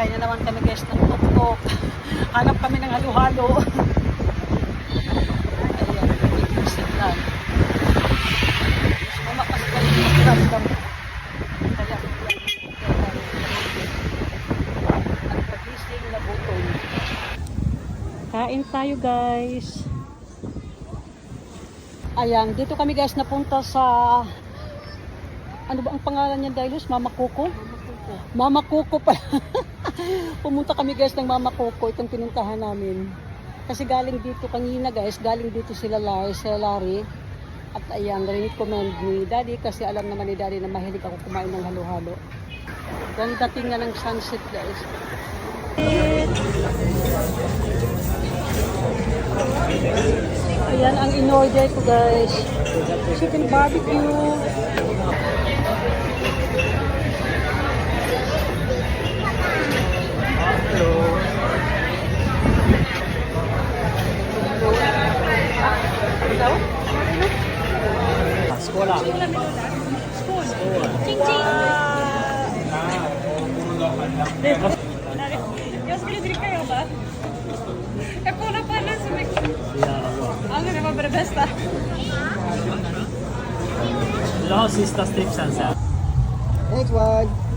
Kakain na naman kami guys ng tuktok. Hanap kami ng halo-halo. Ayan, may signal. Mamakas pa rin yung random. Kaya ang pagising na butol. Kain tayo guys. Ayan, dito kami guys napunta sa ano ba ang pangalan niya Dailos? Mama Coco? Mama Coco pala. Pumunta kami guys ng Mama Coco, itong pinuntahan namin. Kasi galing dito kanina guys, galing dito sila Larry. At ayan, recommend ni Daddy kasi alam naman ni Daddy na mahilig ako kumain ng halo-halo. Ganda tingnan ng sunset guys. Ayan ang in-order ko guys. Chicken barbecue. Sekolah. Cing-cing. Yung sa diri kayo ba? Pura pala sa Mex. Ang ganda ba besta? Lahat sista strips ang sa. Next one.